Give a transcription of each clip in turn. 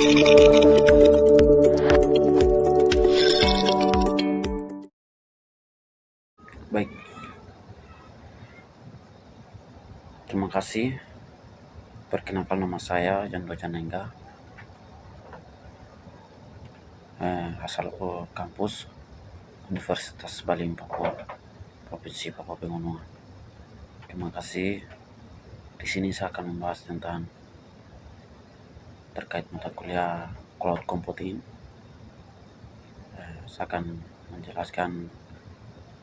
Baik, terima kasih. Perkenalkan, nama saya Jan Bojanengga, asal kampus Universitas Bali Papua, Provinsi Papua Pegunungan. Terima kasih. Di sini saya akan membahas tentang terkait mata kuliah cloud computing. Saya akan menjelaskan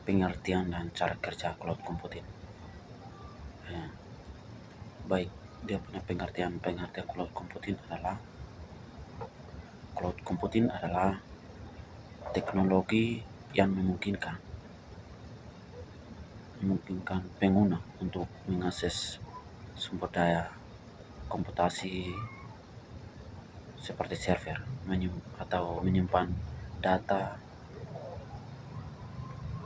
pengertian dan cara kerja cloud computing. Baik, dia punya pengertian cloud computing adalah teknologi yang memungkinkan pengguna untuk mengakses sumber daya komputasi seperti server atau menyimpan data,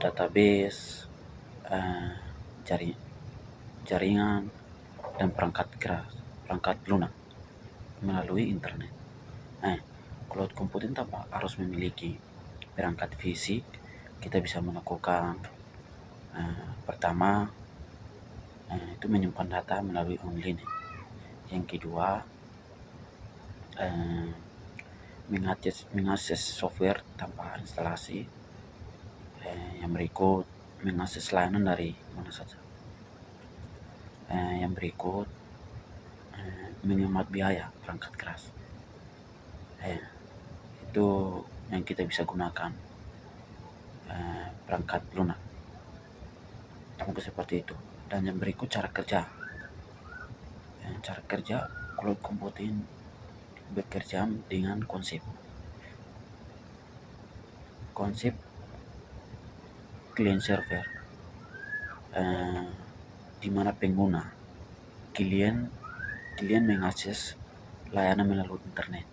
database, jaringan, dan perangkat lunak melalui internet. Cloud computing tanpa harus memiliki perangkat fisik. Kita bisa melakukan pertama itu menyimpan data melalui online. Yang kedua, mengakses software tanpa instalasi. Yang berikut, mengakses layanan dari mana saja. Yang berikut, menghemat biaya perangkat keras. Itu yang kita bisa gunakan perangkat lunak. Mungkin seperti itu. Dan yang berikut, cara kerja. Cara kerja cloud computing bekerja dengan konsep client server, di mana klien mengakses layanan melalui internet,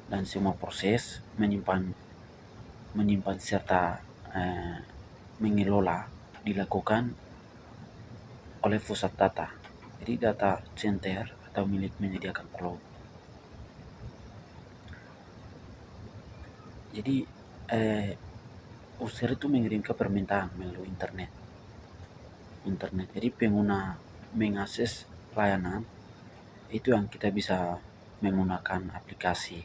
dan semua proses menyimpan serta mengelola dilakukan oleh pusat data. Jadi data center atau milik menyediakan cloud. Jadi user itu mengirimkan permintaan melalui internet. Jadi pengguna mengakses layanan itu yang kita bisa menggunakan aplikasi.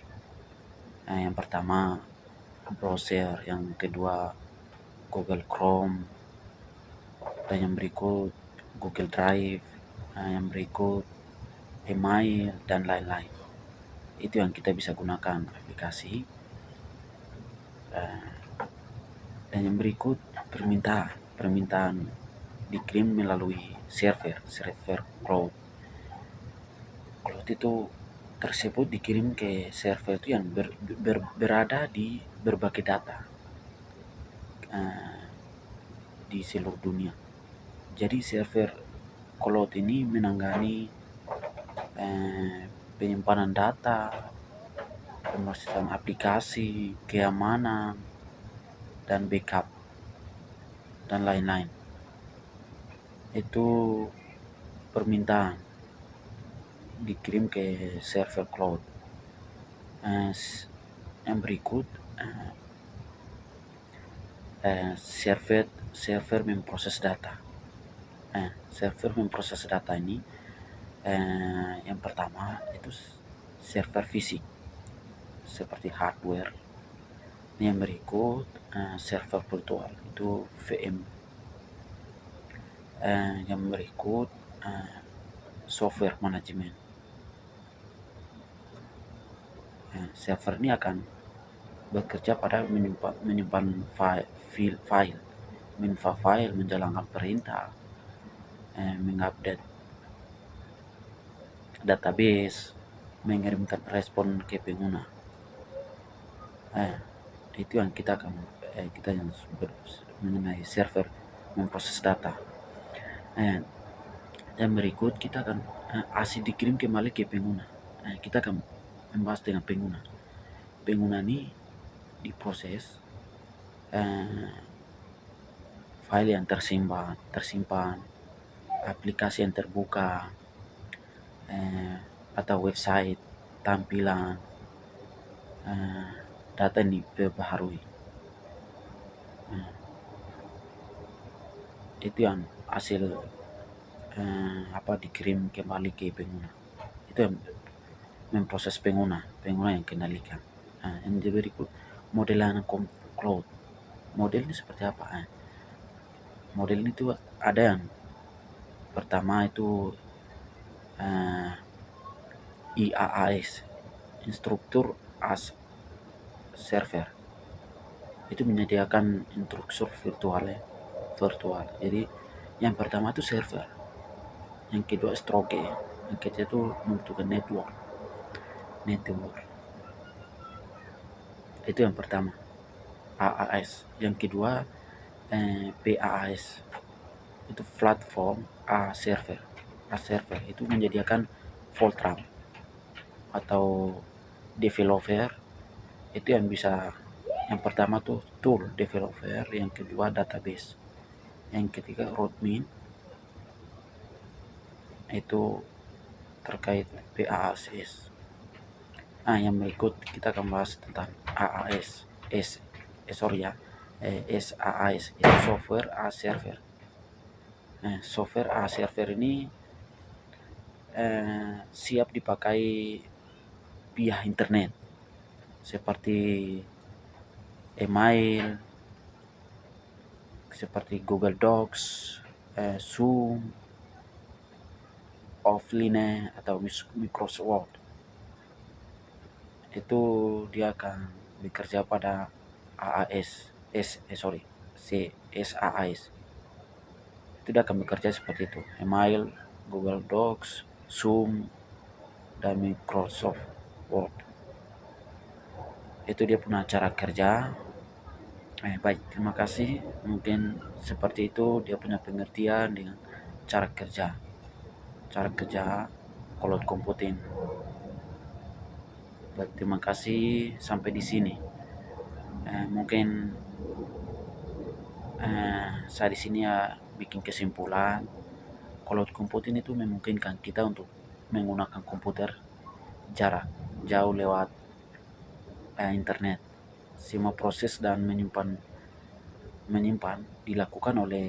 Yang pertama browser, yang kedua Google Chrome, dan yang berikut Google Drive, yang berikut email, dan lain-lain. Itu yang kita bisa gunakan aplikasi. Dan yang berikut permintaan dikirim melalui server cloud. Cloud itu tersebut dikirim ke server itu yang berada di berbagai data di seluruh dunia. Jadi server cloud ini menangani penyimpanan data, pemrosesan aplikasi, keamanan, dan backup, dan lain-lain. Itu permintaan dikirim ke server cloud. Yang berikut, server memproses data. Server memproses data ini, yang pertama itu server fisik seperti hardware. Yang berikut server virtual, itu VM. Yang berikut software manajemen. Server ini akan bekerja pada menyimpan file, menjalankan perintah, mengupdate database, mengirimkan respon ke pengguna. Itu yang kita yang mengenai server memproses data. Yang berikut kita akan asli dikirim kembali ke pengguna. Kita akan membahas dengan pengguna. Pengguna ini diproses file yang tersimpan, aplikasi yang terbuka, atau website tampilan data yang diperbaharui. Itu yang hasil dikirim kembali ke pengguna. Itu yang memproses pengguna yang kendalikan. Yang berikut modelan cloud. Model ini seperti apa? Model itu ada yang pertama itu IaaS, Instruktur as Server. Itu menyediakan instruktur virtual. Jadi yang pertama itu server, yang kedua storage, yang ketiga itu membutuhkan network. Itu yang pertama AAS. Yang kedua PaaS, itu platform server. Server itu menyediakan Voltron atau developer. Itu yang bisa, yang pertama tuh tool developer, yang kedua database, yang ketiga roadmap. Itu terkait PaaS. Yang berikut kita akan bahas tentang AAS. SaaS itu software as server. Software as server ini siap dipakai via internet seperti email, seperti Google Docs, Zoom, Offline atau Microsoft Word. Itu dia akan bekerja pada SaaS. Itu dia akan bekerja seperti itu. Email, Google Docs, Zoom, dan Microsoft Word. Itu dia punya cara kerja. Baik, terima kasih. Mungkin seperti itu dia punya pengertian dengan cara kerja cloud computing. Baik, terima kasih. Sampai di sini. Mungkin saya di sini ya bikin kesimpulan. Cloud computing itu memungkinkan kita untuk menggunakan komputer jarak jauh lewat internet. Semua proses dan menyimpan dilakukan oleh